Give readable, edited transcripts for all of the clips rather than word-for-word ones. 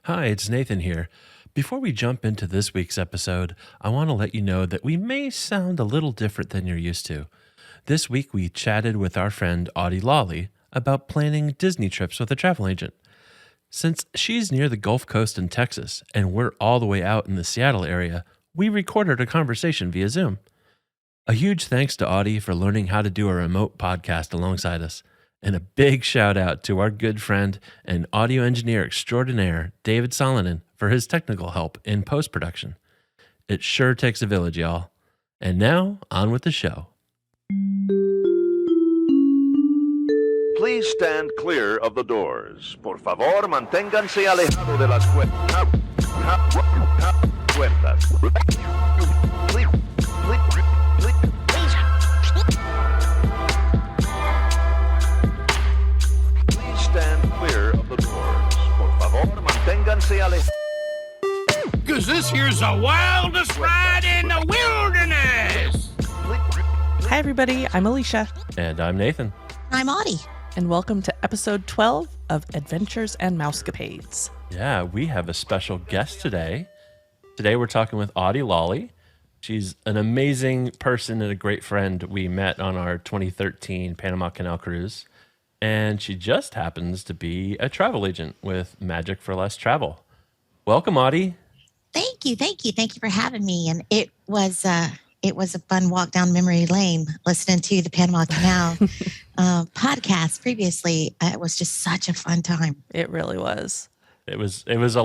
Hi, it's Nathan here. Before we jump into this week's episode, I want to let you know that we may sound a little different than you're used to. This week, we chatted with our friend Audie Lawley about planning Disney trips with a travel agent. Since she's near the Gulf Coast in Texas and we're all the way out in the Seattle area, we recorded a conversation via Zoom. A huge thanks to Audie for learning how to do a remote podcast alongside us. And a big shout out to our good friend and audio engineer extraordinaire, David Solonen, for his technical help in post-production. It sure takes a village, y'all. And now, on with the show. Please stand clear of the doors. Por favor, manténganse alejado de las puertas. Please stand clear of the doors. Por favor, manténganse alejados. Because this here's the wildest ride in the wilderness. Hi, everybody. I'm Alicia. And I'm Nathan. I'm Audie. And welcome to episode 12 of Adventures and Mousecapades. Yeah, we have a special guest today. Today we're talking with Audie Lawley. She's an amazing person and a great friend we met on our 2013 Panama Canal cruise. And she just happens to be a travel agent with Magic for Less Travel. Welcome, Audie. Thank you. Thank you for having me. And it was a fun walk down memory lane listening to the Panama Canal podcast previously. It was just such a fun time. It really was. It was a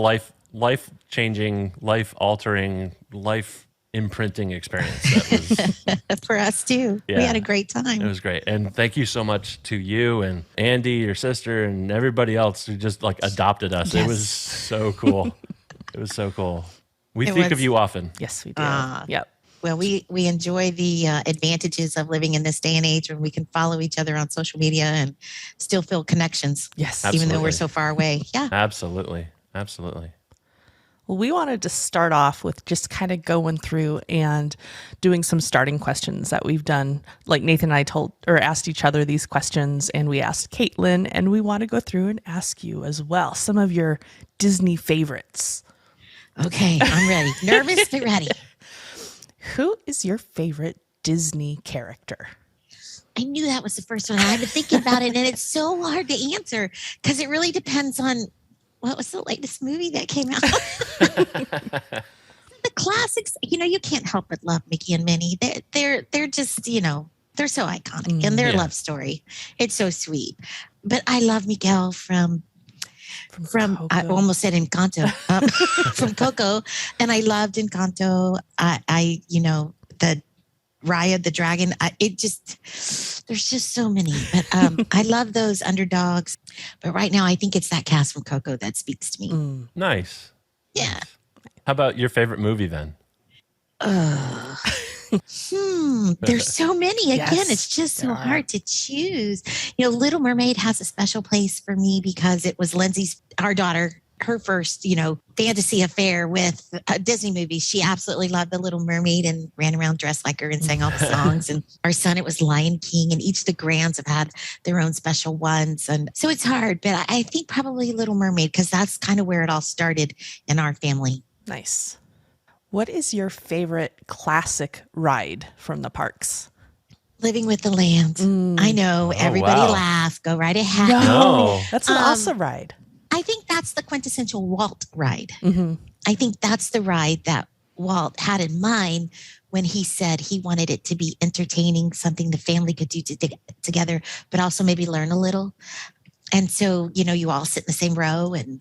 life-changing, life-altering, life-imprinting experience. That was, For us too. Yeah. We had a great time. it was great. And thank you so much to you and Andy, your sister, and everybody else who just adopted us. Yes. It was so cool. It was so cool. We It think of was. you often. Yes, we did. Ah. Yep. Well, we enjoy the advantages of living in this day and age when we can follow each other on social media and still feel connections, Yes. even though we're Absolutely. so far away. Yeah. Absolutely. Well, we wanted to start off with just kind of going through and doing some starting questions that we've done. Like Nathan and I asked each other these questions, and we asked Caitlin, and we want to go through and ask you as well some of your Disney favorites. Okay. I'm ready. Nervous, but ready. Who is your favorite Disney character? I knew that was the first one. I've been thinking about it, and it's so hard to answer because it really depends on what was the latest movie that came out. The classics, you can't help but love Mickey and Minnie. They're just, they're so iconic, and their Yeah. love story, it's so sweet. But I love Miguel from I Coco. almost said Encanto, from Coco, and I loved Encanto. The Raya the dragon. There's just so many. But I love those underdogs. But right now, I think it's that cast from Coco that speaks to me. Mm. Nice. Yeah. How about your favorite movie then? There's so many. Again, Yes, it's just so there are. hard to choose. Little Mermaid has a special place for me because it was our daughter, her first, fantasy affair with a Disney movie. She absolutely loved The Little Mermaid and ran around dressed like her and sang all the songs. And our son, it was Lion King, and each of the grands have had their own special ones. And so it's hard, but I think probably Little Mermaid because that's kind of where it all started in our family. Nice. What is your favorite classic ride from the parks? Living with the Land. I know everybody wow. laugh. Go right ahead. No. That's an awesome ride. I think that's the quintessential Walt ride. Mm-hmm. I think that's the ride that Walt had in mind when he said he wanted it to be entertaining, something the family could do together, but also maybe learn a little. And so, you all sit in the same row and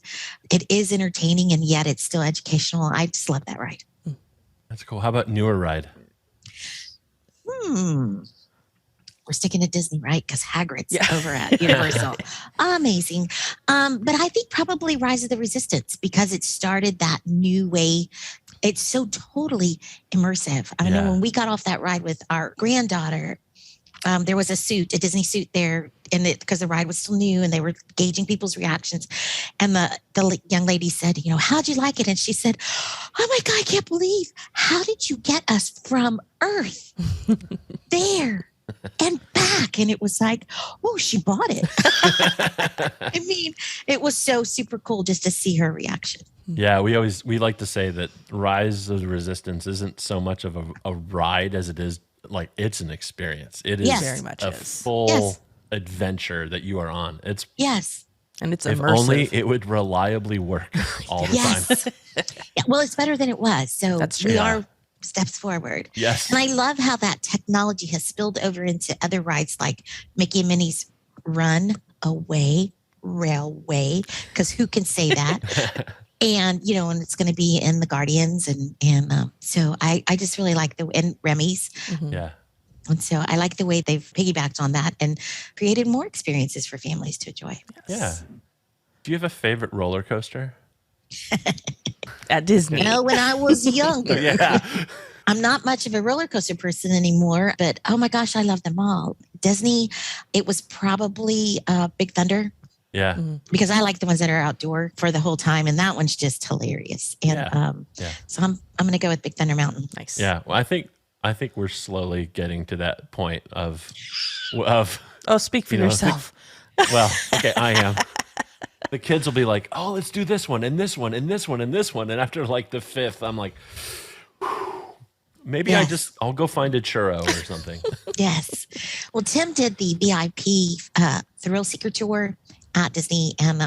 it is entertaining and yet it's still educational. I just love that ride. That's cool. How about newer ride? We're sticking to Disney, right? Because Hagrid's over at Universal. Amazing. But I think probably Rise of the Resistance because it started that new way. It's so totally immersive. I know when we got off that ride with our granddaughter, there was a Disney suit there, and because the ride was still new and they were gauging people's reactions. And the young lady said, how'd you like it? And she said, oh my God, I can't believe, how did you get us from Earth there and back? And it was like, oh, she bought it. I mean, it was so super cool just to see her reaction. Yeah, we like to say that Rise of the Resistance isn't so much of a ride as it is like it's an experience. It is Yes. Very much a is. full Yes. adventure that you are on. It's Yes. And it's if immersive. only it would reliably work all the time. Yes. Yeah, well, it's better than it was. So That's true. we Yeah. are steps forward. Yes. And I love how that technology has spilled over into other rides like Mickey and Minnie's Runaway Railway, because who can say that? And, and it's going to be in the Guardians. And so I just really like and Remy's. Yeah. And so I like the way they've piggybacked on that and created more experiences for families to enjoy. Yeah. Do you have a favorite roller coaster? At Disney. When I was younger, Yeah. I'm not much of a roller coaster person anymore, but oh my gosh, I love them all. Disney, it was probably Big Thunder Yeah. because I like the ones that are outdoor for the whole time, and that one's just hilarious. And so I'm going to go with Big Thunder Mountain. Nice. Yeah. Well, I think we're slowly getting to that point of Oh, speak for yourself. well, okay, I am. The kids will be like, "Oh, let's do this one and this one and this one and this one," and after like the fifth, I'm like, maybe Yes. I'll go find a churro or something. Yes. Well, Tim did the VIP Thrill Seeker tour at Disney, and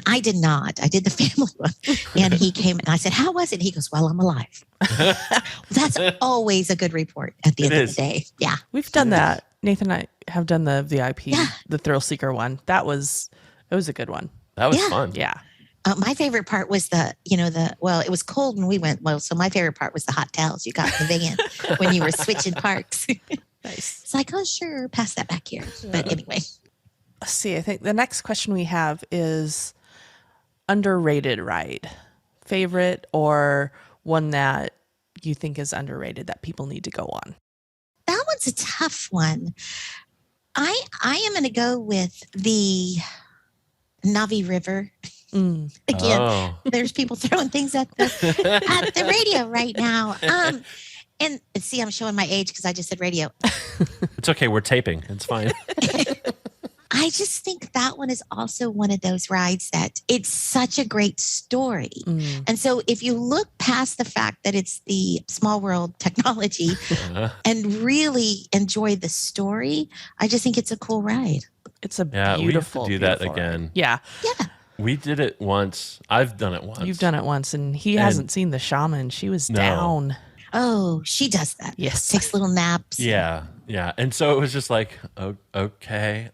I did not. I did the family one, and he came and I said, "How was it?" He goes, "Well, I'm alive." That's always a good report at the end of the day. Yeah. We've done that. Nathan and I have done the VIP, Yeah. the Thrill Seeker one. It was a good one. That was Yeah. fun. Yeah. My favorite part was it was cold when we went. Well, so my favorite part was the hot towels you got in the van when you were switching parks. Nice. It's like, oh, sure, pass that back here. But anyway, Let's see. I think the next question we have is underrated ride. Favorite or one that you think is underrated that people need to go on? that one's a tough one. I am going to go with the Navi River. Again, Oh. there's people throwing things at the radio right now. And see, I'm showing my age because I just said radio. It's okay. We're taping. It's fine. I just think that one is also one of those rides that it's such a great story. And so if you look past the fact that it's the small world technology and really enjoy the story, I just think it's a cool ride. It's a Yeah, beautiful, we have to do that beautiful ride. again. Yeah. Yeah. We did it once. I've done it once. You've done it once, and he hasn't seen the shaman. She was No. down. Oh, she does that. Yes. Takes little naps. Yeah, yeah. And so it was just like, okay,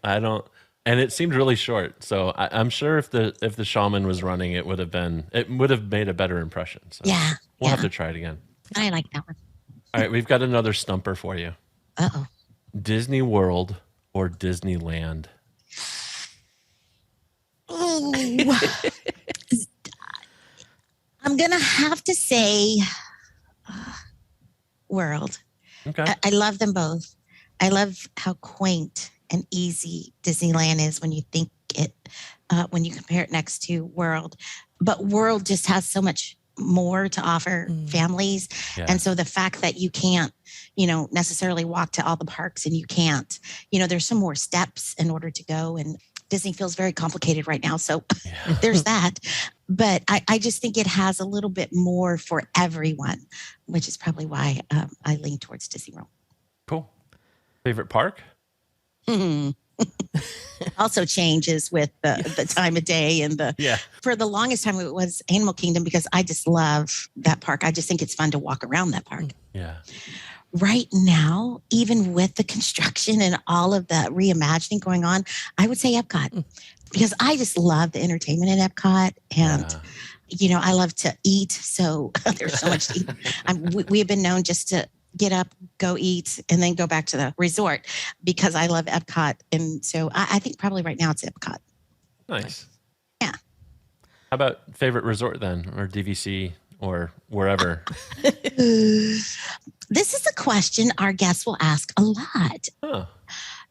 and it seemed really short. So I'm sure if the shaman was running, it would have made a better impression. So Yeah. we'll yeah. have to try it again. I like that one. All right, we've got another stumper for you. Uh-oh. Disney World or Disneyland? Ooh. I'm going to have to say World. Okay. I love them both. I love how quaint and easy Disneyland is when you think it, when you compare it next to World. But World just has so much more to offer families. Yeah. And so the fact that you can't, necessarily walk to all the parks and you can't, there's some more steps in order to go. And Disney feels very complicated right now. So there's that. But I just think it has a little bit more for everyone, which is probably why I lean towards Disney World. Cool. Favorite park? Also changes with the time of day and for the longest time it was Animal Kingdom because I just love that park. I just think it's fun to walk around that park. Yeah. Right now, even with the construction and all of the reimagining going on, I would say Epcot because I just love the entertainment in Epcot and I love to eat. So there's so much to eat. We have been known just to get up, go eat, and then go back to the resort because I love Epcot. And so I think probably right now it's Epcot. Nice. Yeah. How about favorite resort then, or DVC, or wherever? This is a question our guests will ask a lot. Huh.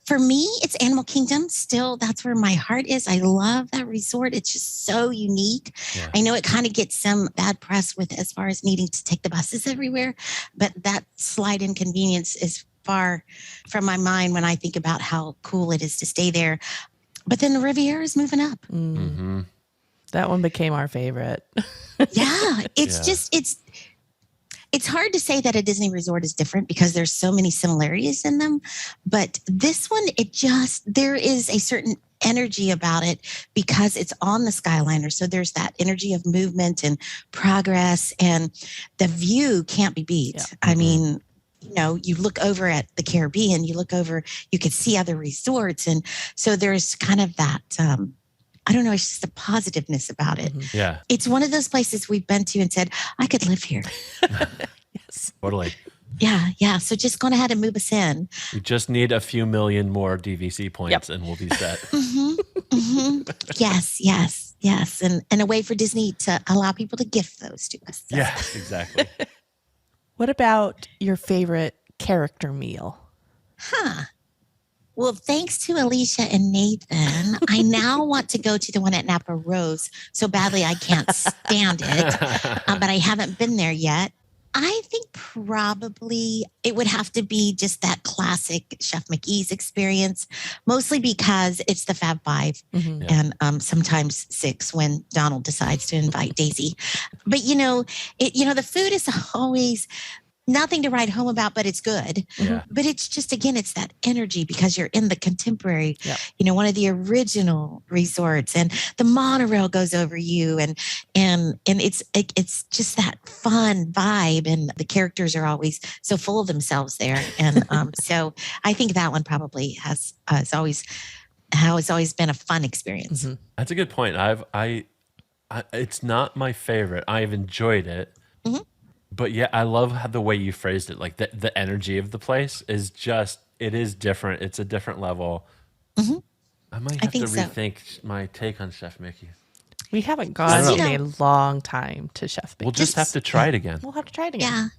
For me, it's Animal Kingdom. Still, that's where my heart is. I love that resort. It's just so unique. Yeah. I know it kind of gets some bad press with as far as needing to take the buses everywhere, but that slight inconvenience is far from my mind when I think about how cool it is to stay there. But then the Riviera is moving up. Mm-hmm. That one became our favorite. Yeah, it's hard to say that a Disney resort is different because there's so many similarities in them. But this one, there is a certain energy about it because it's on the Skyliner. So there's that energy of movement and progress, and the view can't be beat. Yeah. I mean, you look over at the Caribbean, you can see other resorts. And so there's kind of that, I don't know, it's just a positiveness about it. Yeah. It's one of those places we've been to and said, I could live here. Yes. Totally. Yeah. So just go ahead and move us in. We just need a few million more DVC points and we'll be set. Yes. And a way for Disney to allow people to gift those to us. So. Yeah, exactly. What about your favorite character meal? Well, thanks to Alicia and Nathan, I now want to go to the one at Napa Rose so badly I can't stand it, but I haven't been there yet. I think probably it would have to be just that classic Chef McGee's experience, mostly because it's the Fab Five and sometimes six when Donald decides to invite Daisy. But, the food is always nothing to write home about, but it's good. Yeah. But it's just, again, it's that energy because you're in the contemporary, one of the original resorts, and the monorail goes over you, and it's just that fun vibe, and the characters are always so full of themselves there. And so I think that one probably has always been a fun experience. That's a good point. It's not my favorite. I've enjoyed it. But yeah, I love how the way you phrased it. Like the energy of the place is it is different. It's a different level. I might have to rethink my take on Chef Mickey. We haven't gone in a long time to Chef Mickey. We'll just have to try it again. We'll have to try it again.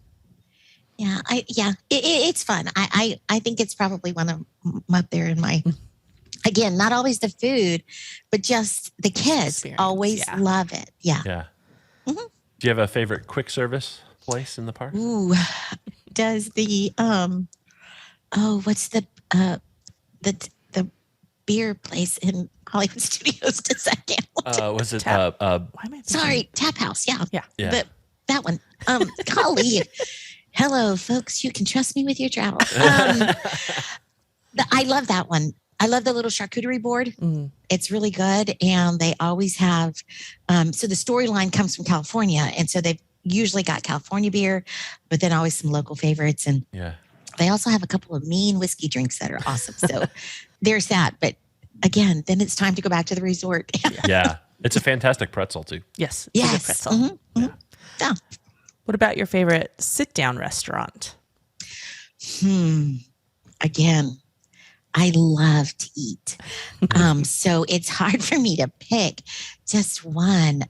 It's fun. I think it's probably one of them up there in my. Again, not always the food, but just the kids always love it. Yeah. Do you have a favorite quick service place in the park? Ooh, does the what's the beer place in Hollywood Studios? Does that count? Was it Tap? Sorry, Tap House. Yeah. Yeah. That one. Golly. Hello, folks. You can trust me with your travel. I love that one. I love the little charcuterie board. It's really good. And they always have, so the storyline comes from California. And so they've usually got California beer, but then always some local favorites. And they also have a couple of mean whiskey drinks that are awesome. So there's that. But again, then it's time to go back to the resort. Yeah. It's a fantastic pretzel too. Yes. It's a good pretzel. Yeah. What about your favorite sit-down restaurant? Again, I love to eat. So it's hard for me to pick just one.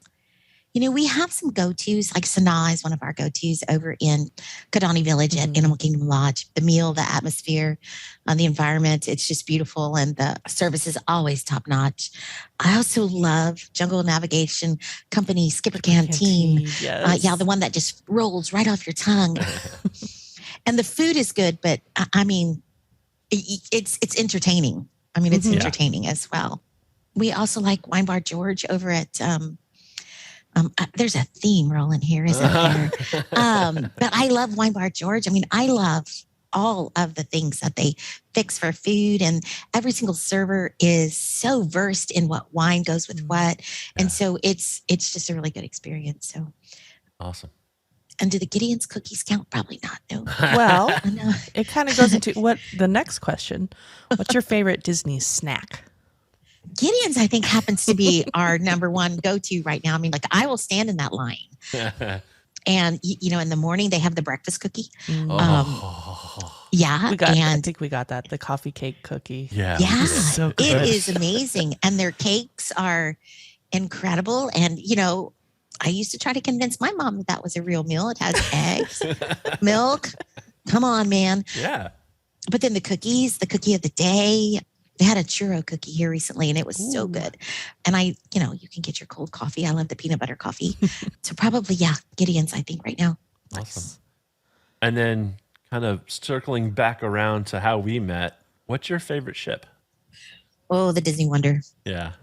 We have some go-tos, like Sanaa is one of our go-tos over in Kidani Village at Animal Kingdom Lodge. The meal, the atmosphere, the environment, it's just beautiful. And the service is always top-notch. I also love Jungle Navigation Company Skipper Canteen. Yes. The one that just rolls right off your tongue. And the food is good, but I mean, it's entertaining. I mean, it's entertaining as well. We also like Wine Bar George over at, there's a theme rolling here, isn't there? But I love Wine Bar George. I mean, I love all of the things that they fix for food, and every single server is so versed in what wine goes with what. And so it's just a really good experience. So awesome. And do the Gideon's cookies count? Probably not. No. Well, it kind of goes into the next question. What's your favorite Disney snack? Gideon's, I think, happens to be our number one go-to right now. I mean, like, I will stand in that line. And, in the morning, they have the breakfast cookie. I think we got that. The coffee cake cookie. Yeah. So good. It is amazing. And their cakes are incredible. And, I used to try to convince my mom that was a real meal. It has eggs, milk. Come on, man. Yeah. But then the cookies, the cookie of the day. They had a churro cookie here recently, and it was so good. And you can get your cold coffee. I love the peanut butter coffee. So probably, Gideon's, I think, right now. Awesome. And then kind of circling back around to how we met, what's your favorite ship? Oh, the Disney Wonder. Yeah.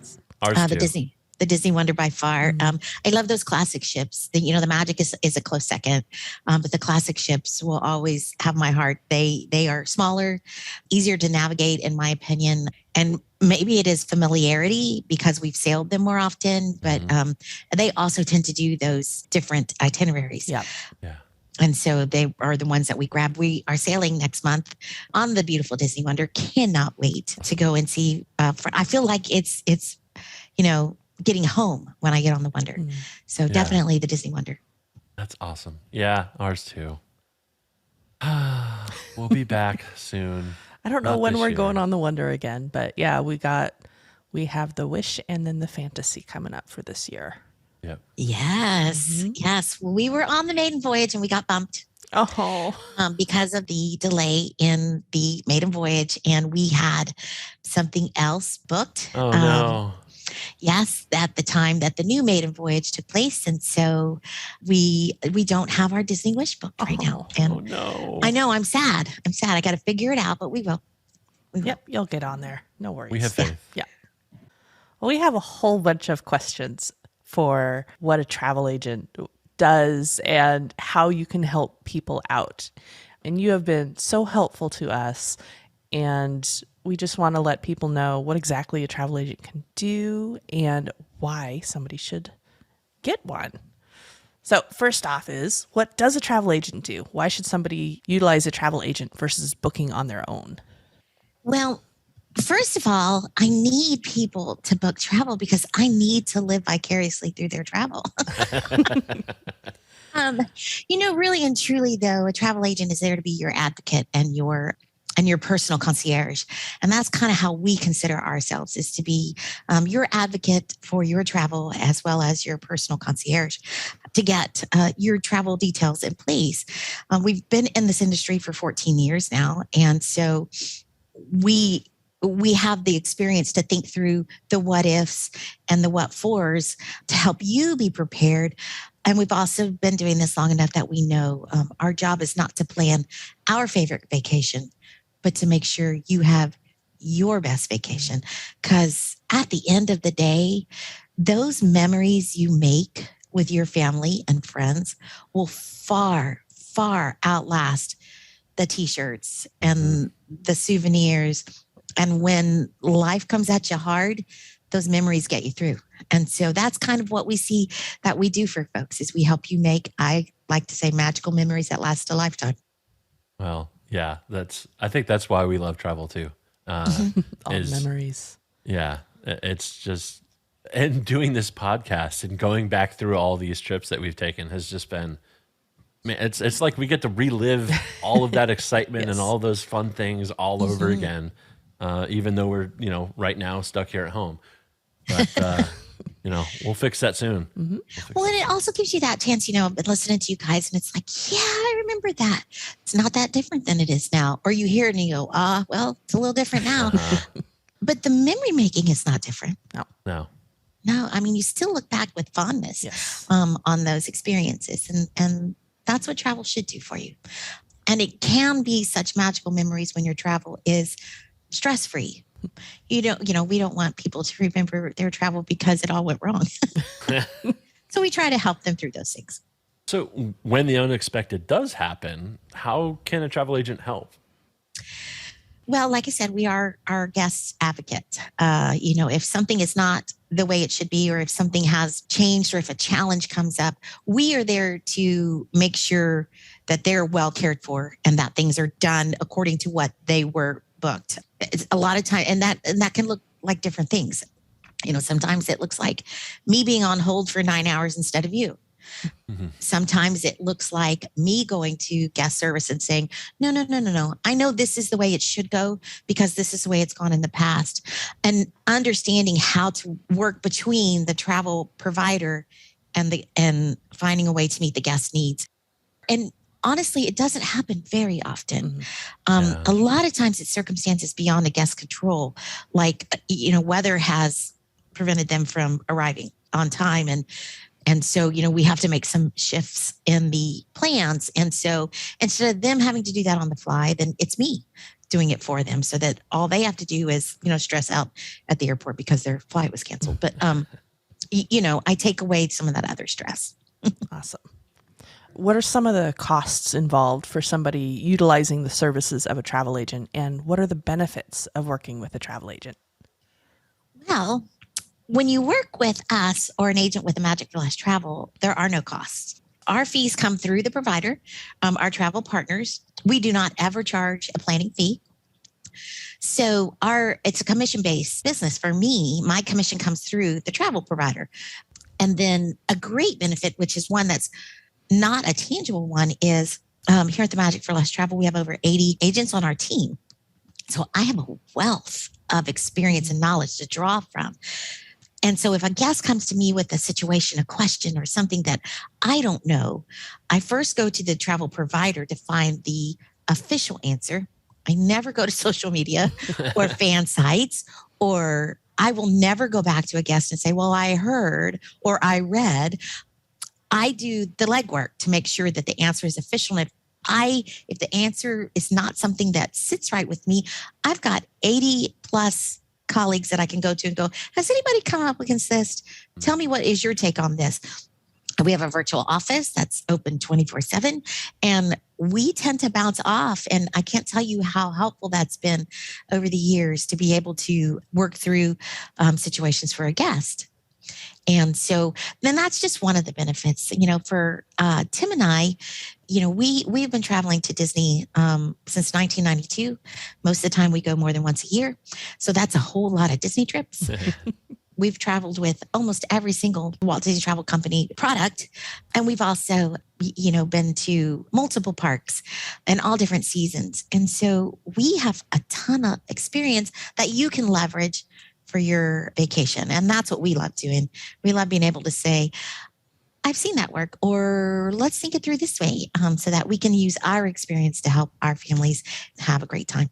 Ours too. The Disney. the Disney Wonder by far. I love those classic ships. The Magic is a close second, but the classic ships will always have my heart. They are smaller, easier to navigate, in my opinion, and maybe it is familiarity because we've sailed them more often. But they also tend to do those different itineraries. Yeah. And so they are the ones that we grab. We are sailing next month on the beautiful Disney Wonder. Cannot wait to go and see. I feel like it's getting home when I get on the Wonder. So definitely the Disney Wonder. That's awesome. Yeah, ours too. We'll be back soon. I don't know Not when this we're year. going on the Wonder again, but yeah, we have the Wish and then the Fantasy coming up for this year. Yep. Yes. Well, we were on the maiden voyage and we got bumped Oh, because of the delay in the maiden voyage, and we had something else booked. Oh no. Yes, at the time that the new maiden voyage took place, and so we don't have our Disney Wish booked right now. And Oh no. I know I'm sad. I got to figure it out, but we will. yep, you'll get on there. No worries. We have faith. Yeah. Well, we have a whole bunch of questions for what a travel agent does and how you can help people out. And you have been so helpful to us. And we just want to let people know what exactly a travel agent can do and why somebody should get one. So first off is, what does a travel agent do? Why should somebody utilize a travel agent versus booking on their own? Well, first of all, I need people to book travel because I need to live vicariously through their travel. Really and truly, though, a travel agent is there to be your advocate and your personal concierge. And that's kind of how we consider ourselves, is to be your advocate for your travel as well as your personal concierge to get your travel details in place. We've been in this industry for 14 years now. And so we have the experience to think through the what ifs and the what fors to help you be prepared. And we've also been doing this long enough that we know our job is not to plan our favorite vacation, but to make sure you have your best vacation. Because at the end of the day, those memories you make with your family and friends will far, far outlast the t-shirts and the souvenirs. And when life comes at you hard, those memories get you through. And so that's kind of what we see that we do for folks, is we help you make, I like to say, magical memories that last a lifetime. Well, yeah, I think that's why we love travel too. All memories. Yeah, it's just, and doing this podcast and going back through all these trips that we've taken has just been, man, it's like we get to relive all of that excitement Yes. and all those fun things all over again, even though we're, right now stuck here at home. But, we'll fix that soon. Well, and it also gives you that chance, I've been listening to you guys and it's like, yeah, I remember that. It's not that different than it is now. Or you hear it and you go, well, it's a little different now. But the memory making is not different. No. No, I mean, you still look back with fondness Yes. on those experiences. And that's what travel should do for you. And it can be such magical memories when your travel is stress-free. We don't want people to remember their travel because it all went wrong. So we try to help them through those things. So when the unexpected does happen, how can a travel agent help? Well, like I said, we are our guest advocate. If something is not the way it should be, or if something has changed, or if a challenge comes up, we are there to make sure that they're well cared for and that things are done according to what they were booked. It's a lot of time, and that can look like different things. Sometimes it looks like me being on hold for 9 hours instead of you. Sometimes it looks like me going to guest service and saying, no. I know this is the way it should go because this is the way it's gone in the past. And understanding how to work between the travel provider and finding a way to meet the guest needs. And honestly, it doesn't happen very often. A lot of times it's circumstances beyond the guest control, like, weather has prevented them from arriving on time. And so, we have to make some shifts in the plans. And so instead of them having to do that on the fly, then it's me doing it for them, so that all they have to do is, stress out at the airport because their flight was canceled. But I take away some of that other stress. Awesome. What are some of the costs involved for somebody utilizing the services of a travel agent, and what are the benefits of working with a travel agent? Well, when you work with us or an agent with a Magic for Less Travel, there are no costs. Our fees come through the provider, our travel partners. We do not ever charge a planning fee. So it's a commission-based business. For me, my commission comes through the travel provider. And then a great benefit, which is one that's not a tangible one, is here at the Magic for Less Travel, we have over 80 agents on our team. So I have a wealth of experience and knowledge to draw from. And so if a guest comes to me with a situation, a question, or something that I don't know, I first go to the travel provider to find the official answer. I never go to social media or fan sites, or I will never go back to a guest and say, well, I heard or I read. I do the legwork to make sure that the answer is official. And if the answer is not something that sits right with me, I've got 80 plus colleagues that I can go to and go, has anybody come up against this? Tell me, what is your take on this? We have a virtual office that's open 24/7, and we tend to bounce off. And I can't tell you how helpful that's been over the years to be able to work through situations for a guest. And so then that's just one of the benefits, for Tim and I, we've been traveling to Disney since 1992. Most of the time we go more than once a year. So that's a whole lot of Disney trips. We've traveled with almost every single Walt Disney Travel Company product. And we've also, been to multiple parks in all different seasons. And so we have a ton of experience that you can leverage for your vacation. And that's what we love doing. We love being able to say, I've seen that work, or let's think it through this way, so that we can use our experience to help our families have a great time.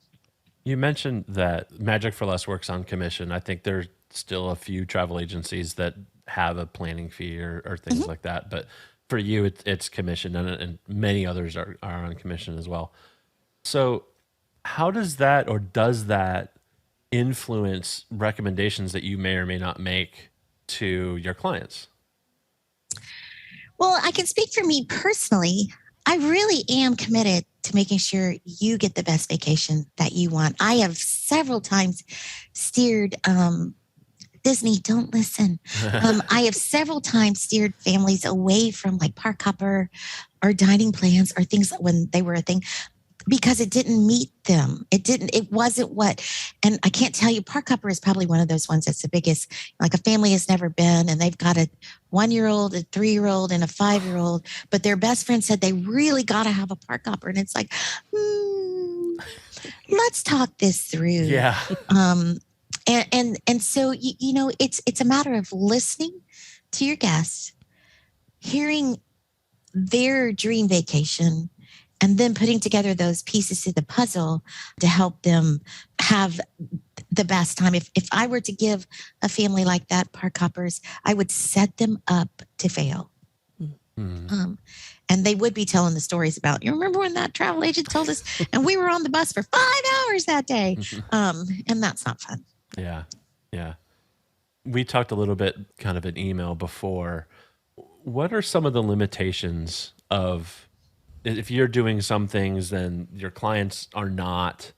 You mentioned that Magic for Less works on commission. I think there's still a few travel agencies that have a planning fee or things like that. But for you, it's commission, and many others are on commission as well. So how does that, or does that, influence recommendations that you may or may not make to your clients? Well, I can speak for me personally. I really am committed to making sure you get the best vacation that you want. I have several times steered Disney, don't listen. I have several times steered families away from like park hopper or dining plans or things when they were a thing, because it didn't meet them. It wasn't what, and I can't tell you, park hopper is probably one of those ones that's the biggest. Like a family has never been, and they've got a 1-year-old, a 3-year-old, and a 5-year-old, but their best friend said they really got to have a park hopper. And it's like, let's talk this through. Yeah. And so, it's a matter of listening to your guests, hearing their dream vacation, and then putting together those pieces to the puzzle to help them have the best time. If I were to give a family like that park hoppers, I would set them up to fail. And they would be telling the stories about, you remember when that travel agent told us, and we were on the bus for 5 hours that day. And that's not fun. Yeah. Yeah. We talked a little bit kind of in email before. What are some of the limitations of, if you're doing some things, then your clients are not?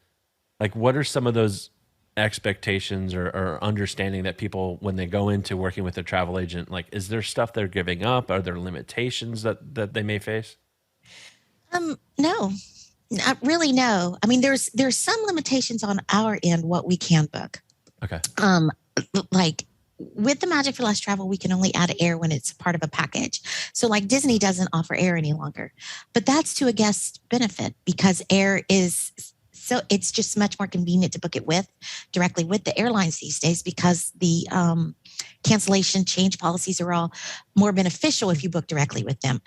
Like, what are some of those expectations or understanding that people, when they go into working with a travel agent, like, is there stuff they're giving up? Are there limitations that they may face? No, not really. No. I mean, there's some limitations on our end, what we can book. Okay. Like with the Magic for Less Travel, we can only add air when it's part of a package. So like Disney doesn't offer air any longer, but that's to a guest's benefit, because air is, so it's just much more convenient to book it directly with the airlines these days, because the cancellation change policies are all more beneficial if you book directly with them.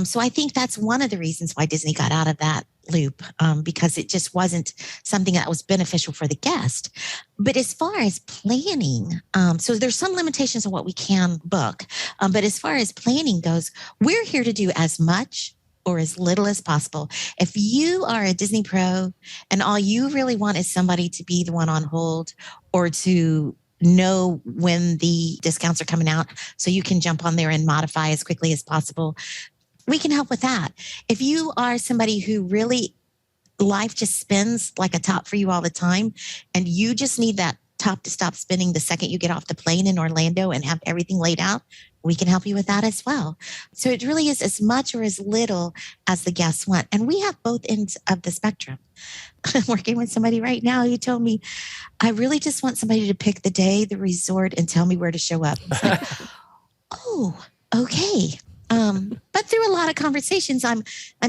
So I think that's one of the reasons why Disney got out of that loop, because it just wasn't something that was beneficial for the guest. But as far as planning, so there's some limitations on what we can book. But as far as planning goes, we're here to do as much or as little as possible. If you are a Disney pro and all you really want is somebody to be the one on hold, or to know when the discounts are coming out so you can jump on there and modify as quickly as possible. We can help with that. If you are somebody who really life just spins like a top for you all the time, and you just need that top to stop spinning the second you get off the plane in Orlando and have everything laid out, we can help you with that as well. So it really is as much or as little as the guests want. And we have both ends of the spectrum. I'm working with somebody right now who told me, I really just want somebody to pick the day, the resort, and tell me where to show up. It's like, oh, okay. But through a lot of conversations, I'm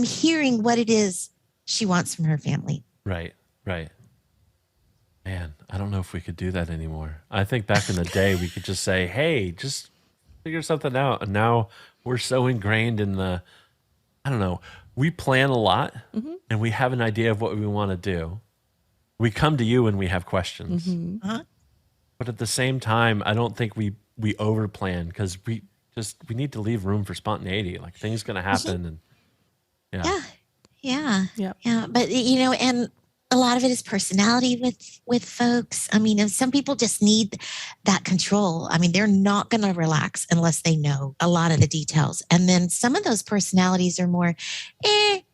hearing what it is she wants from her family. Right. Man, I don't know if we could do that anymore. I think back in the day, we could just say, hey, just figure something out. And now we're so ingrained in I don't know, we plan a lot and we have an idea of what we want to do. We come to you when we have questions. But at the same time, I don't think we over plan because we need to leave room for spontaneity. Like things going to happen. And Yeah. Yep. But and a lot of it is personality with folks. I mean, and some people just need that control. I mean, they're not going to relax unless they know a lot of the details. And then some of those personalities are more,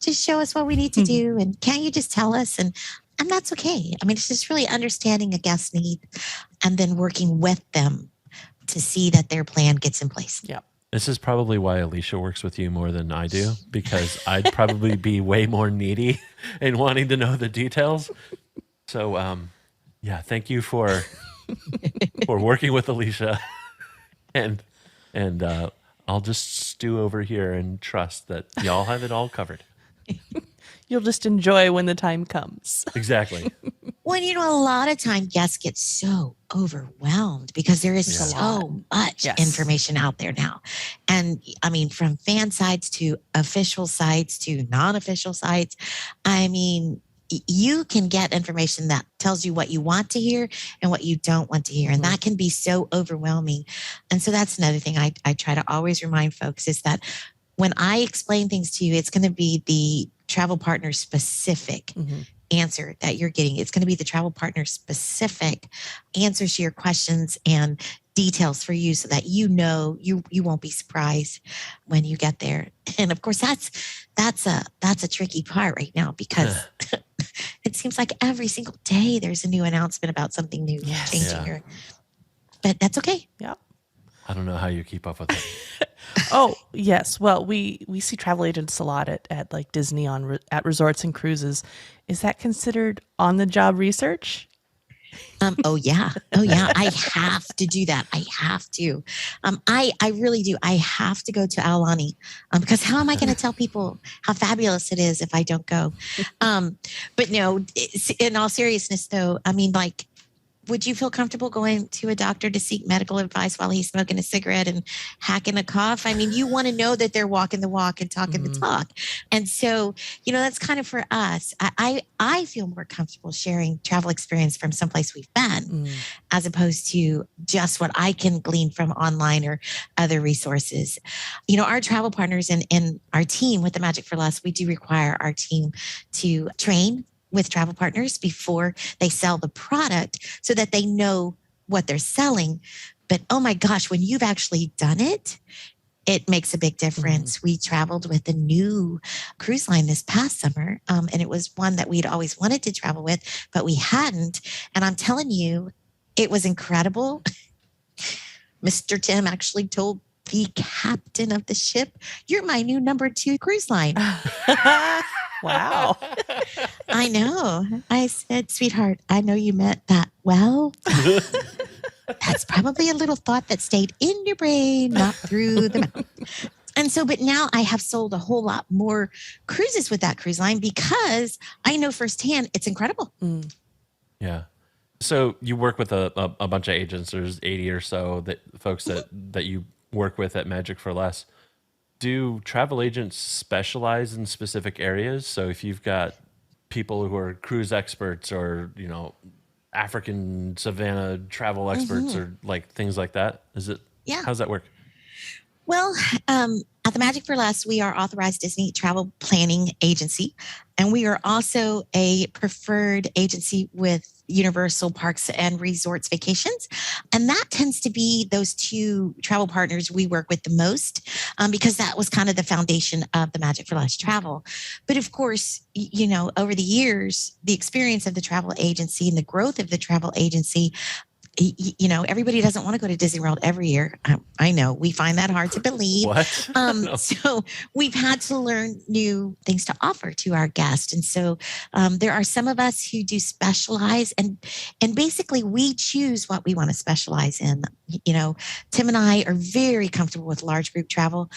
just show us what we need to do. And can't you just tell us? And that's okay. I mean, it's just really understanding a guest need and then working with them to see that their plan gets in place. Yep. This is probably why Alicia works with you more than I do, because I'd probably be way more needy in wanting to know the details. So, thank you for working with Alicia, and I'll just stew over here and trust that y'all have it all covered. You'll just enjoy when the time comes. Exactly. Well, a lot of time guests get so overwhelmed because there is so much information out there now. And I mean, from fan sites to official sites to non-official sites, I mean, you can get information that tells you what you want to hear and what you don't want to hear. And that can be so overwhelming. And so that's another thing I try to always remind folks is that when I explain things to you, it's going to be the travel partner specific answer that you're getting. It's going to be the travel partner specific answers to your questions and details for you so that you won't be surprised when you get there. And of course, that's a tricky part right now because it seems like every single day there's a new announcement about something new changing. But that's okay. Yeah. I don't know how you keep up with it. Oh, yes. Well, we see travel agents a lot at like Disney at resorts and cruises. Is that considered on-the-job research? Oh yeah. I have to do that. I have to. I really do. I have to go to Aulani because how am I going to tell people how fabulous it is if I don't go? But no, in all seriousness though, I mean, like, would you feel comfortable going to a doctor to seek medical advice while he's smoking a cigarette and hacking a cough? I mean, you want to know that they're walking the walk and talking the talk. And so, that's kind of for us. I feel more comfortable sharing travel experience from someplace we've been as opposed to just what I can glean from online or other resources. Our travel partners and our team with the Magic for Less, we do require our team to train with travel partners before they sell the product so that they know what they're selling. But oh my gosh, when you've actually done it, it makes a big difference. We traveled with a new cruise line this past summer, and it was one that we'd always wanted to travel with, but we hadn't. And I'm telling you, it was incredible. Mr. Tim actually told the captain of the ship, "You're my new number 2 cruise line." Wow. I know. I said, "Sweetheart, I know you meant that well." That's probably a little thought that stayed in your brain, not through the mouth. And so, but now I have sold a whole lot more cruises with that cruise line because I know firsthand it's incredible. Yeah. So you work with a bunch of agents. There's 80 or so folks that you work with at Magic for Less. Do travel agents specialize in specific areas? So if you've got people who are cruise experts or, African savannah travel experts or like things like that, how does that work? Well, at the Magic for Less, we are authorized Disney travel planning agency, and we are also a preferred agency with Universal Parks and Resorts Vacations. And that tends to be those two travel partners we work with the most, because that was kind of the foundation of the Magic for Less travel. But of course, over the years, the experience of the travel agency and the growth of the travel agency, everybody doesn't want to go to Disney World every year. I know we find that hard to believe. What? No. So we've had to learn new things to offer to our guests. And so there are some of us who do specialize, and basically we choose what we want to specialize in. Tim and I are very comfortable with large group travel.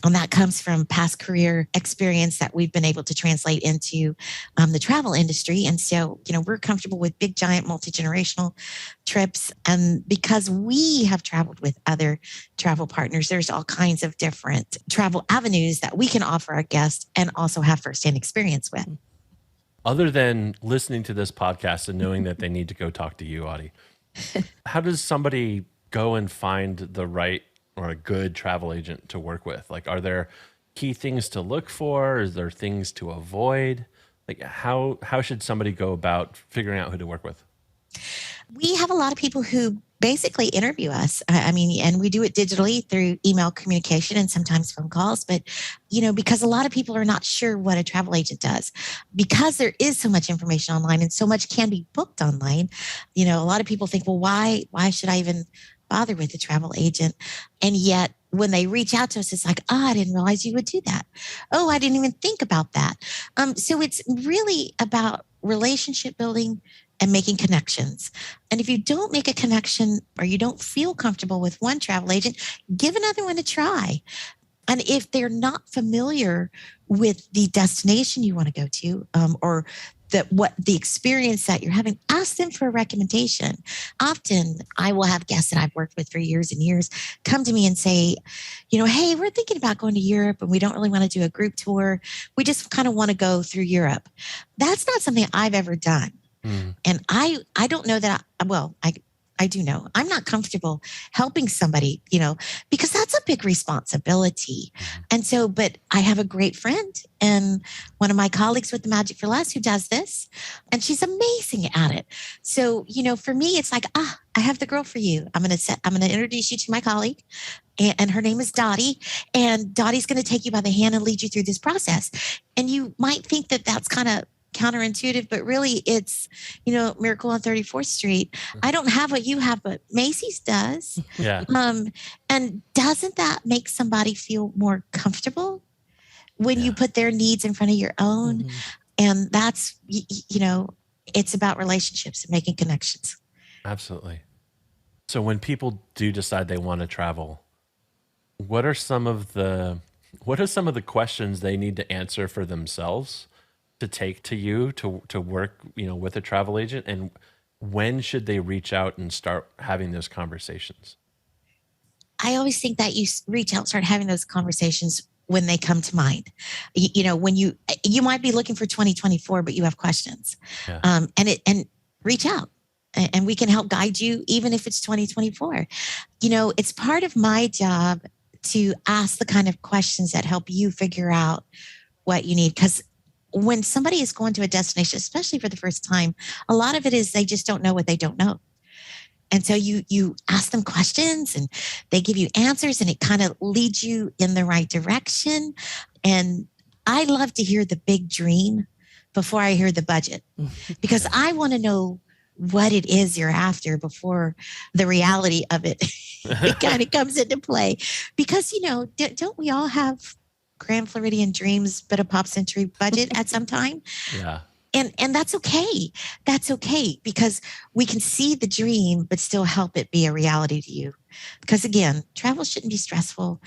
And that comes from past career experience that we've been able to translate into the travel industry. And so, we're comfortable with big, giant, multi-generational trips. And because we have traveled with other travel partners, there's all kinds of different travel avenues that we can offer our guests and also have firsthand experience with. Other than listening to this podcast and knowing that they need to go talk to you, Audie, how does somebody go and find the right or a good travel agent to work with? Like, are there key things to look for? Is there things to avoid? Like, how should somebody go about figuring out who to work with? We have a lot of people who basically interview us. And we do it digitally through email communication and sometimes phone calls. But, because a lot of people are not sure what a travel agent does, because there is so much information online and so much can be booked online. A lot of people think, well, why should I even bother with a travel agent? And yet when they reach out to us, it's like, I didn't realize you would do that. Oh, I didn't even think about that. So it's really about relationship building and making connections. And if you don't make a connection or you don't feel comfortable with one travel agent, give another one a try. And if they're not familiar with the destination you want to go to, or what the experience that you're having, ask them for a recommendation. Often I will have guests that I've worked with for years and years come to me and say, hey, we're thinking about going to Europe and we don't really want to do a group tour. We just kind of want to go through Europe. That's not something I've ever done. And I don't know that, I do know I'm not comfortable helping somebody, because that's a big responsibility. And so, but I have a great friend and one of my colleagues with the Magic for Less who does this, and she's amazing at it. So, for me, it's like, I have the girl for you. I'm going to introduce you to my colleague, and her name is Dottie, and Dottie's going to take you by the hand and lead you through this process. And you might think that that's kind of counterintuitive, but really it's, Miracle on 34th Street. I don't have what you have, but Macy's does. Yeah. And doesn't that make somebody feel more comfortable when you put their needs in front of your own? And that's, it's about relationships and making connections. Absolutely. So when people do decide they want to travel, what are some of the questions they need to answer for themselves to take to you to work, with a travel agent? And when should they reach out and start having those conversations? I always think that you reach out, start having those conversations when they come to mind. When you might be looking for 2024, but you have questions, and reach out and we can help guide you, even if it's 2024. It's part of my job to ask the kind of questions that help you figure out what you need. Because when somebody is going to a destination, especially for the first time, a lot of it is they just don't know what they don't know. And so you ask them questions and they give you answers and it kind of leads you in the right direction. And I love to hear the big dream before I hear the budget, because I want to know what it is you're after before the reality of it kind of comes into play. Because, don't we all have Grand Floridian dreams, but a pop century budget at some time? Yeah. And that's okay. That's okay, because we can see the dream, but still help it be a reality to you. Because again, travel shouldn't be stressful.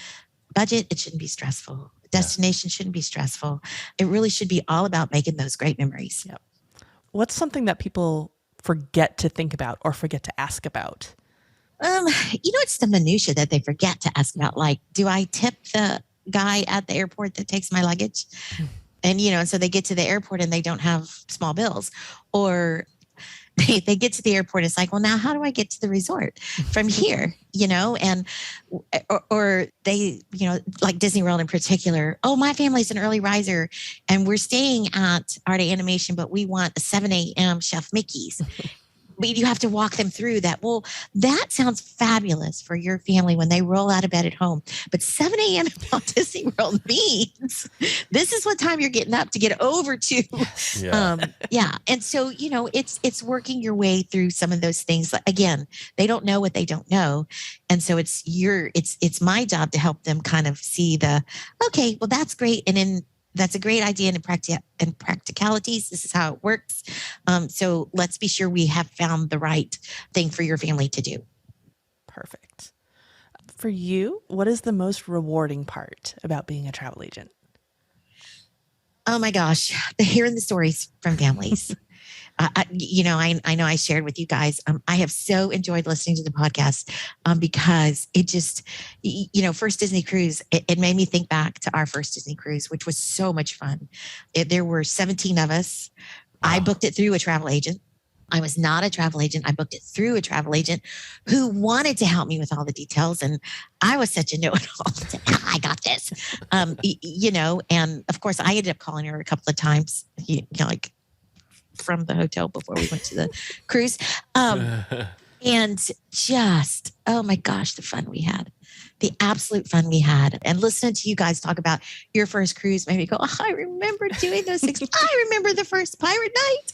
Budget, it shouldn't be stressful. Destination shouldn't be stressful. It really should be all about making those great memories. Yep. What's something that people forget to think about or forget to ask about? It's the minutia that they forget to ask about. Like, do I tip the guy at the airport that takes my luggage? And, so they get to the airport and they don't have small bills, or they get to the airport. It's like, well, now how do I get to the resort from here? And, or they, like Disney World in particular. Oh, my family's an early riser and we're staying at Art Animation, but we want a 7 a.m. Chef Mickey's. But you have to walk them through that. Well, that sounds fabulous for your family when they roll out of bed at home. But 7 a.m. at Walt Disney World means this is what time you're getting up to get over to. Yeah. And so, it's working your way through some of those things. Again, they don't know what they don't know. And so it's my job to help them kind of see okay, well, that's great. And then that's a great idea and practicalities. This is how it works. So let's be sure we have found the right thing for your family to do. Perfect. For you, what is the most rewarding part about being a travel agent? Oh my gosh, hearing the stories from families. I know I shared with you guys. I have so enjoyed listening to the podcast because it just, first Disney cruise, it made me think back to our first Disney cruise, which was so much fun. There were 17 of us. Wow. I booked it through a travel agent. I was not a travel agent. I booked it through a travel agent who wanted to help me with all the details. And I was such a know-it-all. I got this, and of course I ended up calling her a couple of times, like from the hotel before we went to the cruise. And just, oh my gosh, the fun we had, the absolute fun we had. And listening to you guys talk about your first cruise made me go, I remember doing those things. I remember the first pirate night,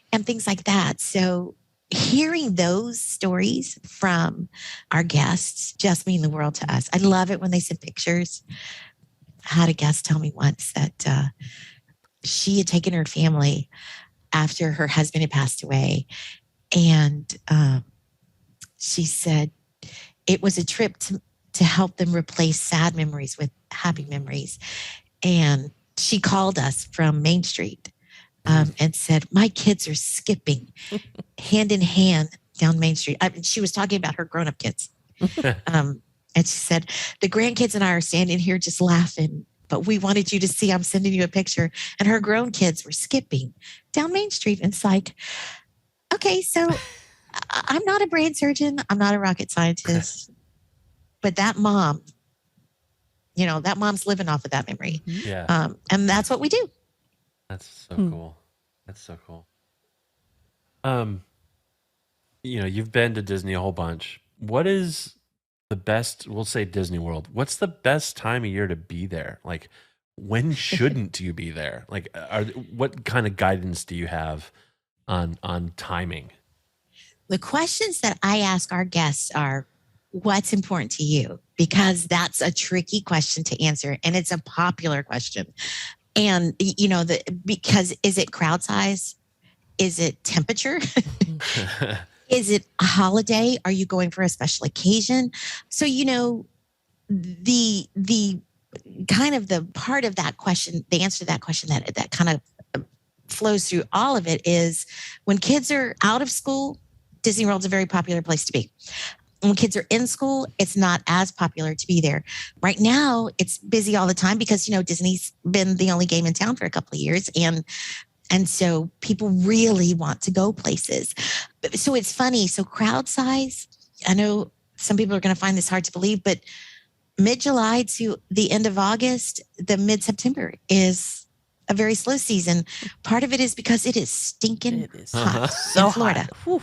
and things like that. So hearing those stories from our guests just mean the world to us. I love it when they send pictures. I had a guest tell me once that, she had taken her family after her husband had passed away. And she said it was a trip to help them replace sad memories with happy memories. And she called us from Main Street and said, my kids are skipping hand in hand down Main Street. She was talking about her grown-up kids. And she said, the grandkids and I are standing here just laughing. But we wanted you to see, I'm sending you a picture. And her grown kids were skipping down Main Street. And it's like, okay, so I'm not a brain surgeon. I'm not a rocket scientist. But that mom, that mom's living off of that memory. Yeah. And that's what we do. That's so cool. That's so cool. You've been to Disney a whole bunch. What is the best, we'll say Disney World, what's the best time of year to be there? Like, when shouldn't you be there? Like, what kind of guidance do you have on timing? The questions that I ask our guests are, what's important to you? Because that's a tricky question to answer. And it's a popular question. And, because is it crowd size? Is it temperature? Is it a holiday? Are you going for a special occasion? So, the kind of the part of that question, the answer to that question that kind of flows through all of it is when kids are out of school, Disney World's a very popular place to be. When kids are in school, it's not as popular to be there. Right now, it's busy all the time because, Disney's been the only game in town for a couple of years. And so people really want to go places. So it's funny. So crowd size, I know some people are going to find this hard to believe, but mid-July to the end of August, the mid-September is a very slow season. Part of it is because it is stinking hot so in Florida. Hot.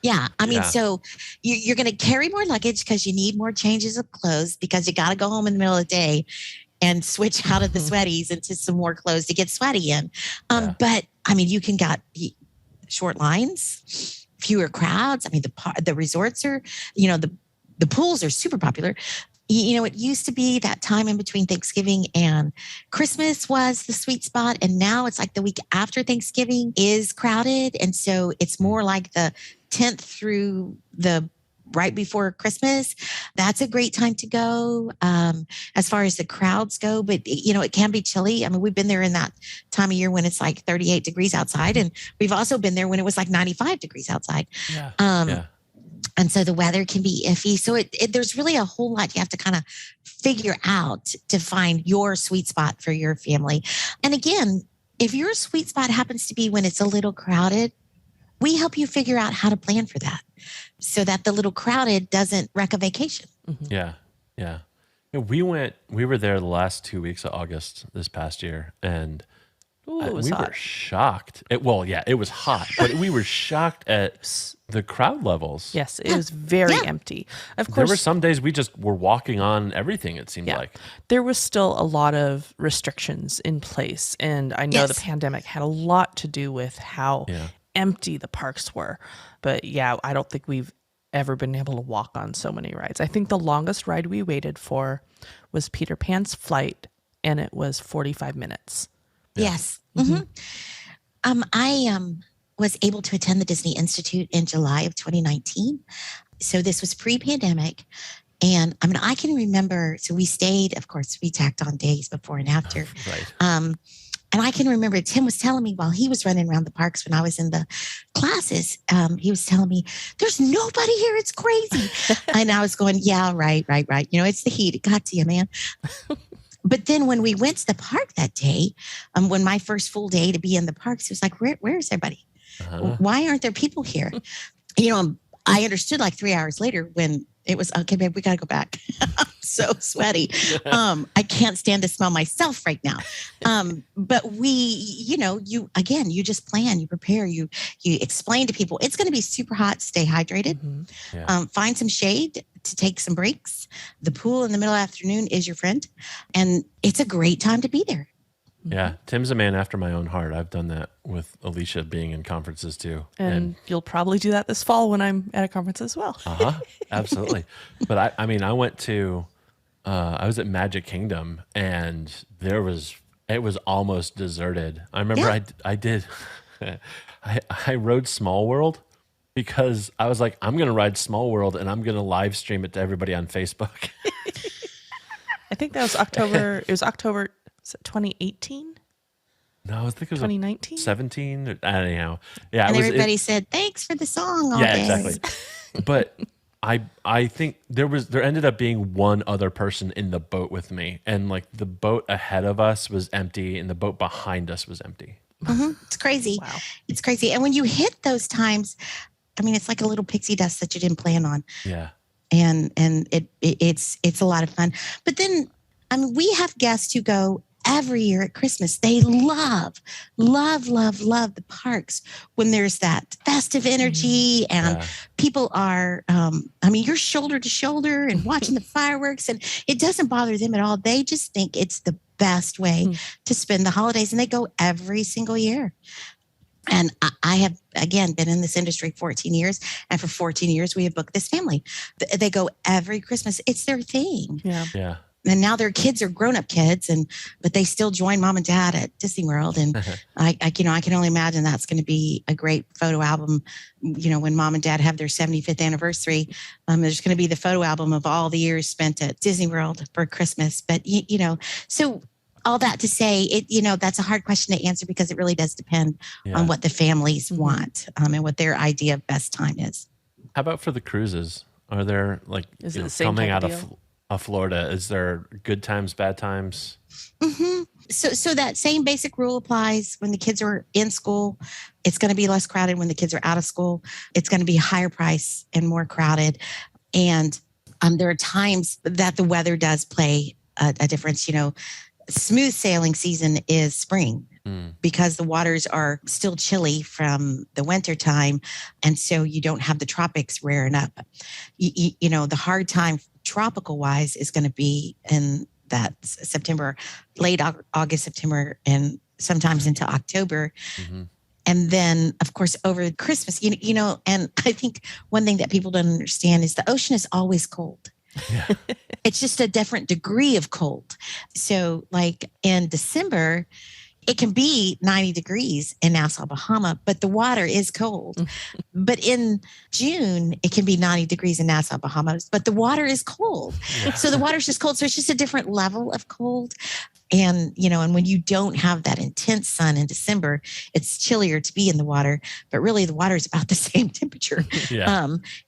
Yeah. I mean, so you're going to carry more luggage because you need more changes of clothes because you got to go home in the middle of the day and switch out of the sweaties into some more clothes to get sweaty in. But I mean, you can got short lines, fewer crowds. I mean, the resorts are, the pools are super popular. It used to be that time in between Thanksgiving and Christmas was the sweet spot. And now it's like the week after Thanksgiving is crowded. And so it's more like the 10th through the right before Christmas. That's a great time to go as far as the crowds go. But, it can be chilly. I mean, we've been there in that time of year when it's like 38 degrees outside. And we've also been there when it was like 95 degrees outside. Yeah. And so the weather can be iffy. So there's really a whole lot you have to kind of figure out to find your sweet spot for your family. And again, if your sweet spot happens to be when it's a little crowded, we help you figure out how to plan for that so that the little crowded doesn't wreck a vacation. Yeah. We were there the last 2 weeks of August this past year, and Ooh, it was we hot. were shocked. It was hot, but we were shocked at the crowd levels. Yes, it was very empty. Of There course, were some days we just were walking on everything, it seemed like. there was still a lot of restrictions in place. And I know the pandemic had a lot to do with how empty the parks were. But I don't think we've ever been able to walk on so many rides. I think the longest ride we waited for was Peter Pan's Flight, and it was 45 minutes. Yes. I was able to attend the Disney Institute in July of 2019. So this was pre-pandemic. And I can remember, so we stayed, of course, we tacked on days before and after. Right. And I can remember Tim was telling me while he was running around the parks when I was in the classes, he was telling me, there's nobody here. It's crazy. And I was going, yeah, right. It's the heat. It got to you, man. But then when we went to the park that day, when my first full day to be in the parks, it was like, where's everybody? Why aren't there people here? I understood like 3 hours later when it was, okay, babe, we got to go back. I'm so sweaty. I can't stand to smell myself right now. But you just plan, you prepare, you explain to people, it's going to be super hot, stay hydrated, find some shade to take some breaks. The pool in the middle of the afternoon is your friend. And it's a great time to be there. Yeah, Tim's a man after my own heart. I've done that with Alicia being in conferences too. And you'll probably do that this fall when I'm at a conference as well. Absolutely. But I went to, I was at Magic Kingdom and it was almost deserted. I remember I rode Small World because I was like, I'm going to ride Small World and I'm going to live stream it to everybody on Facebook. I think that was October. It was October 2018? No, I think it was 2019? 17. Anyhow, yeah. And everybody said, thanks for the song all day. Exactly. But I think there ended up being one other person in the boat with me, and like the boat ahead of us was empty, and the boat behind us was empty. It's crazy. Wow. It's crazy. And when you hit those times, it's like a little pixie dust that you didn't plan on. Yeah. And it's a lot of fun. But then, we have guests who go every year at Christmas. They love the parks when there's that festive energy and people are, you're shoulder to shoulder and watching the fireworks, and it doesn't bother them at all. They just think it's the best way to spend the holidays, and they go every single year. And I have, again, been in this industry 14 years. And for 14 years, we have booked this family. They go every Christmas. It's their thing. Yeah. And now their kids are grown-up kids, but they still join mom and dad at Disney World. And I can only imagine that's going to be a great photo album. When mom and dad have their 75th anniversary, there's going to be the photo album of all the years spent at Disney World for Christmas. But so all that to say, that's a hard question to answer because it really does depend on what the families want and what their idea of best time is. How about for the cruises? Are there coming out of Florida? Is there good times, bad times? So that same basic rule applies when the kids are in school. It's going to be less crowded when the kids are out of school. It's going to be higher price and more crowded. And there are times that the weather does play a difference. Smooth sailing season is spring because the waters are still chilly from the winter time. And so you don't have the tropics rearing up. The hard time tropical wise is going to be in that September, late August, September, and sometimes into October. And then, of course, over Christmas, and I think one thing that people don't understand is the ocean is always cold. Yeah. It's just a different degree of cold. So like in December, it can be 90 degrees in Nassau, Bahama, but the water is cold. But in June, it can be 90 degrees in Nassau, Bahamas, but the water is cold. So the water's just cold. So it's just a different level of cold. And, and when you don't have that intense sun in December, it's chillier to be in the water, but really the water is about the same temperature.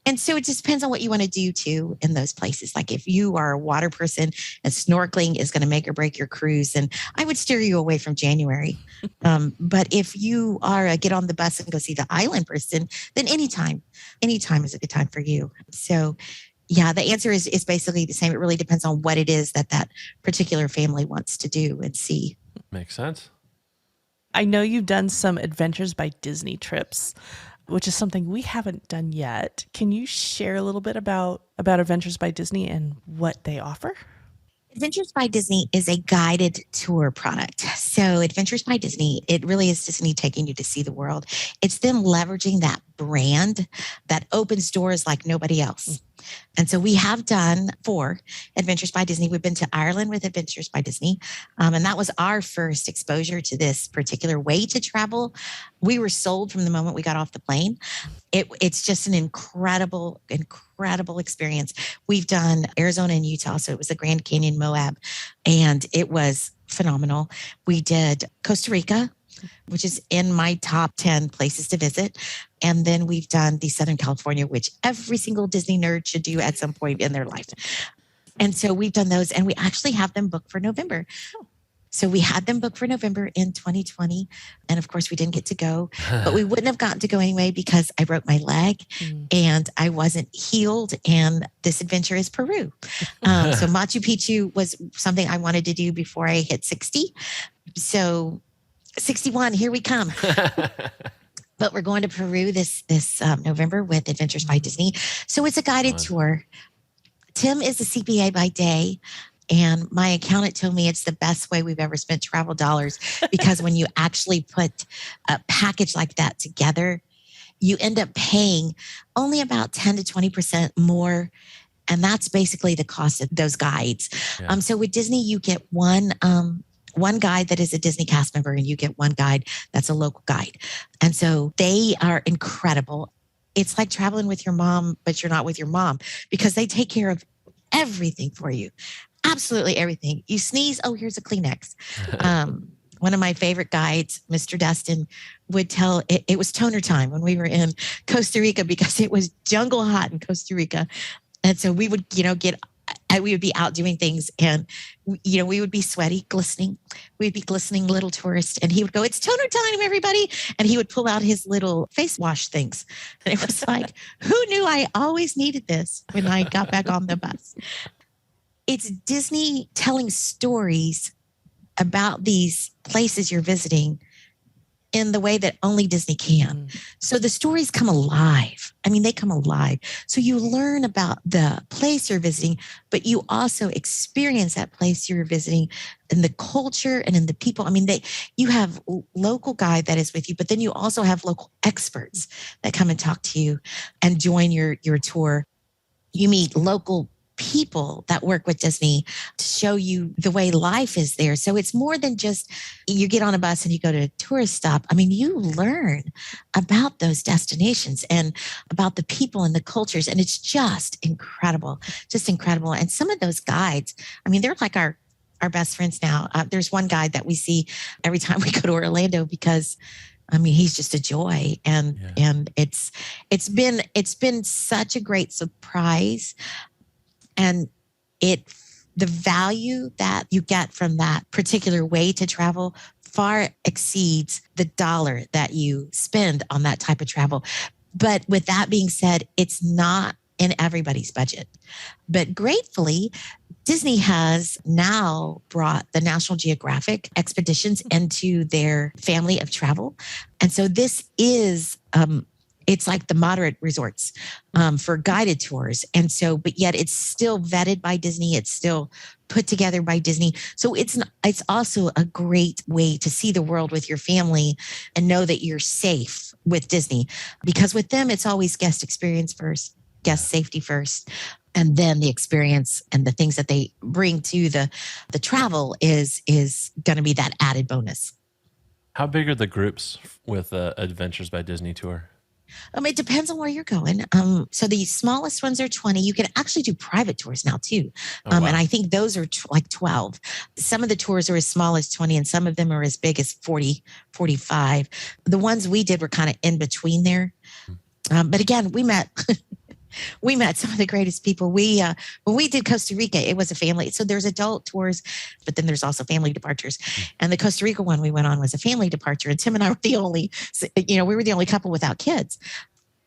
And so it just depends on what you want to do too in those places. Like if you are a water person and snorkeling is going to make or break your cruise, then I would steer you away from January. But if you are a get on the bus and go see the island person, then anytime is a good time for you. So yeah, the answer is basically the same. It really depends on what it is that particular family wants to do and see. Makes sense. I know you've done some Adventures by Disney trips, which is something we haven't done yet. Can you share a little bit about Adventures by Disney and what they offer? Adventures by Disney is a guided tour product. So, Adventures by Disney, it really is Disney taking you to see the world. It's them leveraging that brand that opens doors like nobody else. And so we have done 4 Adventures by Disney. We've been to Ireland with Adventures by Disney. And that was our first exposure to this particular way to travel. We were sold from the moment we got off the plane. It's just an incredible experience. We've done Arizona and Utah. So it was the Grand Canyon, Moab, and it was phenomenal. We did Costa Rica, which is in my top 10 places to visit. And then we've done the Southern California, which every single Disney nerd should do at some point in their life. And so we've done those, and we actually have them booked for November. So we had them booked for November in 2020. And of course, we didn't get to go, but we wouldn't have gotten to go anyway because I broke my leg and I wasn't healed. And this adventure is Peru. So Machu Picchu was something I wanted to do before I hit 60. So 61, here we come. But we're going to Peru this November with Adventures by Disney. So it's a guided tour. Tim is a CPA by day, and my accountant told me it's the best way we've ever spent travel dollars because when you actually put a package like that together, you end up paying only about 10 to 20% more. And that's basically the cost of those guides. Yeah. So with Disney, you get one guide that is a Disney cast member, and you get one guide that's a local guide. And so they are incredible. It's like traveling with your mom, but you're not with your mom because they take care of everything for you. Absolutely everything. You sneeze, oh, here's a Kleenex. One of my favorite guides, Mr. Dustin, would tell it was toner time when we were in Costa Rica because it was jungle hot in Costa Rica. And so we would, we would be out doing things and, we would be sweaty, glistening. We'd be glistening little tourists. And he would go, it's toner time, everybody. And he would pull out his little face wash things. And it was like, who knew I always needed this when I got back on the bus? It's Disney telling stories about these places you're visiting in the way that only Disney can. So the stories come alive. I mean, they come alive. So you learn about the place you're visiting, but you also experience that place you're visiting in the culture and in the people. I mean, you have local guide that is with you, but then you also have local experts that come and talk to you and join your tour. You meet local people that work with Disney to show you the way life is there. So it's more than just you get on a bus and you go to a tourist stop. I mean, you learn about those destinations and about the people and the cultures. And it's just incredible, And some of those guides, I mean, they're like our best friends now. There's one guide that we see every time we go to Orlando because he's just a joy, and it's been such a great surprise. And the value that you get from that particular way to travel far exceeds the dollar that you spend on that type of travel. But with that being said, it's not in everybody's budget. But gratefully, Disney has now brought the National Geographic expeditions into their family of travel. And so this is it's like the moderate resorts for guided tours. And so, but yet it's still vetted by Disney. It's still put together by Disney. So it's also a great way to see the world with your family and know that you're safe with Disney. Because with them, it's always guest experience first, guest safety first. And then the experience and the things that they bring to the travel is going to be that added bonus. How big are the groups with Adventures by Disney tour? It depends on where you're going. So the smallest ones are 20. You can actually do private tours now too. Wow. And I think those are like 12. Some of the tours are as small as 20 and some of them are as big as 40, 45. The ones we did were kind of in between there. But again, we met some of the greatest people. When we did Costa Rica, it was a family. So there's adult tours, but then there's also family departures. And the Costa Rica one we went on was a family departure. And Tim and I were we were the only couple without kids.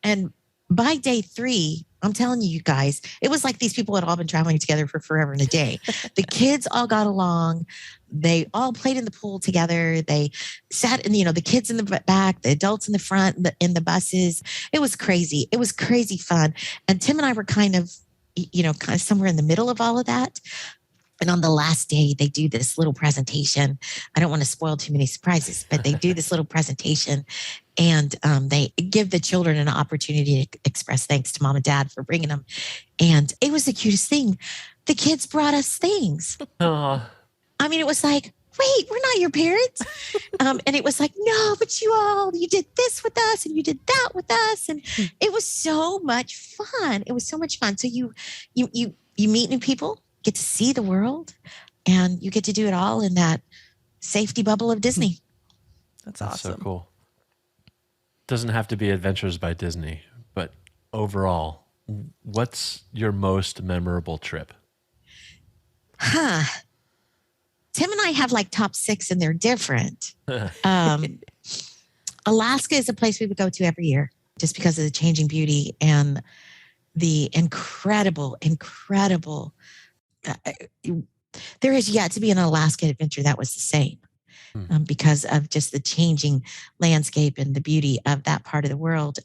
And by day 3, I'm telling you, you guys, it was like these people had all been traveling together for forever and a day. The kids all got along. They all played in the pool together. They sat in, the kids in the back, the adults in the front, in the buses. It was crazy. It was crazy fun. And Tim and I were kind of somewhere in the middle of all of that. And on the last day, they do this little presentation. I don't want to spoil too many surprises, but they do this little presentation, and they give the children an opportunity to express thanks to mom and dad for bringing them. And it was the cutest thing. The kids brought us things. Aw. I mean, it was like, wait, we're not your parents. And it was like, no, but you did this with us and you did that with us. And it was so much fun. It was so much fun. So you meet new people, get to see the world, and you get to do it all in that safety bubble of Disney. That's That's awesome. so cool. Doesn't have to be Adventures by Disney, but overall, what's your most memorable trip? Tim and I have like top 6, and they're different. Alaska is a place we would go to every year just because of the changing beauty and the incredible there has yet to be an Alaska adventure that was the same because of just the changing landscape and the beauty of that part of the world.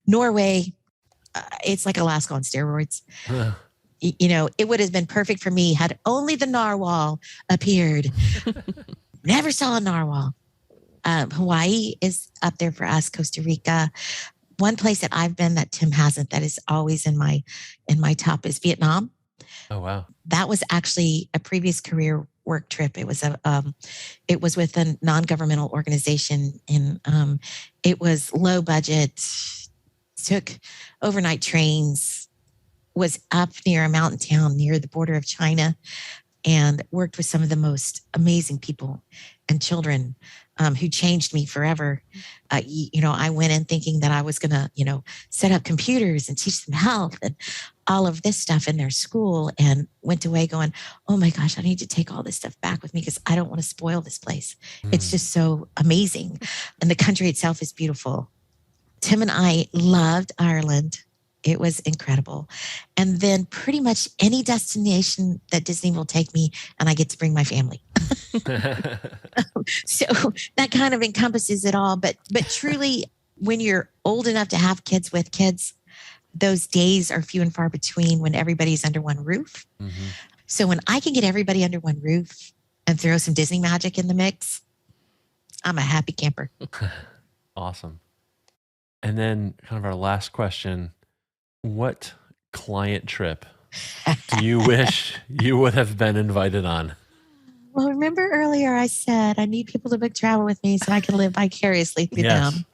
Norway, it's like Alaska on steroids. It would have been perfect for me had only the narwhal appeared. Never saw a narwhal. Hawaii is up there for us. Costa Rica. One place that I've been that Tim hasn't, that is always in my top, is Vietnam. Oh, wow. That was actually a previous career work trip. It was it was with a non-governmental organization, and it was low budget. Took overnight trains. Was up near a mountain town near the border of China, and worked with some of the most amazing people and children who changed me forever. I went in thinking that I was going to, set up computers and teach them health and all of this stuff in their school, and went away going, oh my gosh, I need to take all this stuff back with me because I don't want to spoil this place. It's just so amazing. And the country itself is beautiful. Tim and I loved Ireland. It was incredible. And then pretty much any destination that Disney will take me, and I get to bring my family. So that kind of encompasses it all. But truly, when you're old enough to have kids with kids, those days are few and far between when everybody's under one roof. Mm-hmm. So when I can get everybody under one roof and throw some Disney magic in the mix, I'm a happy camper. Awesome. And then kind of our last question. What client trip do you wish you would have been invited on? Well, remember earlier I said I need people to book travel with me so I can live vicariously through them.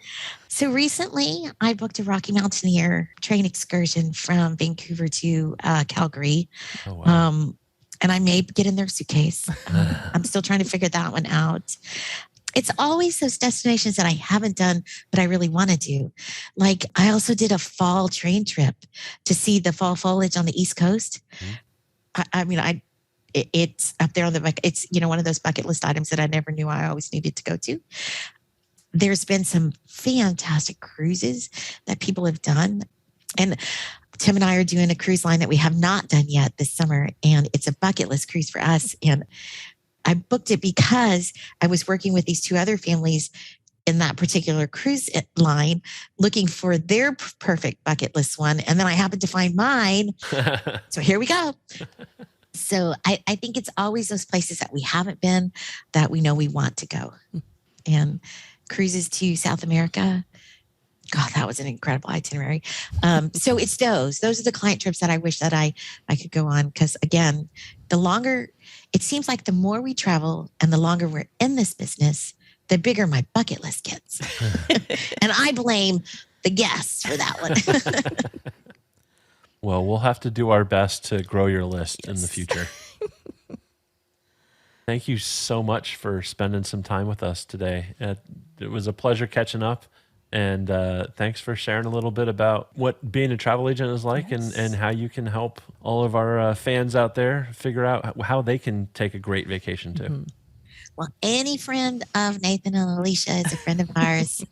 So recently I booked a Rocky Mountaineer train excursion from Vancouver to Calgary. Oh, wow. And I may get in their suitcase. I'm still trying to figure that one out. It's always those destinations that I haven't done, but I really want to do. Like I also did a fall train trip to see the fall foliage on the East Coast. Mm-hmm. It's up there on the bucket. It's, one of those bucket list items that I never knew I always needed to go to. There's been some fantastic cruises that people have done. And Tim and I are doing a cruise line that we have not done yet this summer. And it's a bucket list cruise for us. And I booked it because I was working with these 2 other families in that particular cruise line looking for their perfect bucket list one. And then I happened to find mine. So here we go. So I think it's always those places that we haven't been that we know we want to go. And cruises to South America. God, that was an incredible itinerary. So it's those are the client trips that I wish that I could go on. Because again, it seems like the more we travel and the longer we're in this business, the bigger my bucket list gets. And I blame the guests for that one. Well, we'll have to do our best to grow your list in the future. Thank you so much for spending some time with us today. It was a pleasure catching up. And thanks for sharing a little bit about what being a travel agent is like, and how you can help all of our fans out there figure out how they can take a great vacation too. Mm-hmm. Well, any friend of Nathan and Alicia is a friend of ours.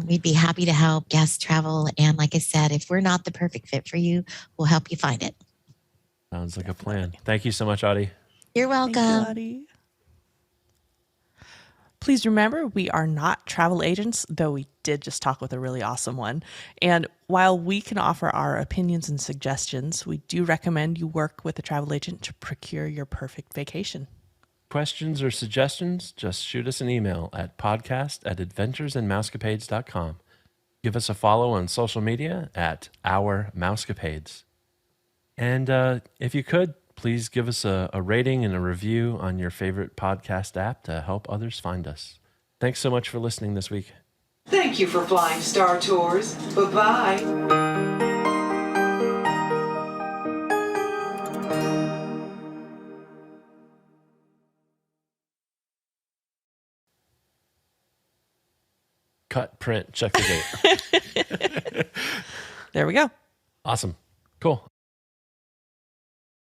We'd be happy to help guest travel. And like I said, if we're not the perfect fit for you, we'll help you find it. Sounds like a plan. Thank you so much, Audie. You're welcome. Thank you, Audie. Please remember, we are not travel agents, though we did just talk with a really awesome one. And while we can offer our opinions and suggestions, we do recommend you work with a travel agent to procure your perfect vacation. Questions or suggestions, just shoot us an email at podcast@adventuresandmousecapades.com. Give us a follow on social media at Our Mousecapades. And if you could, please give us a rating and a review on your favorite podcast app to help others find us. Thanks so much for listening this week. Thank you for flying Star Tours. Bye-bye. Cut, print, check the date. There we go. Awesome. Cool.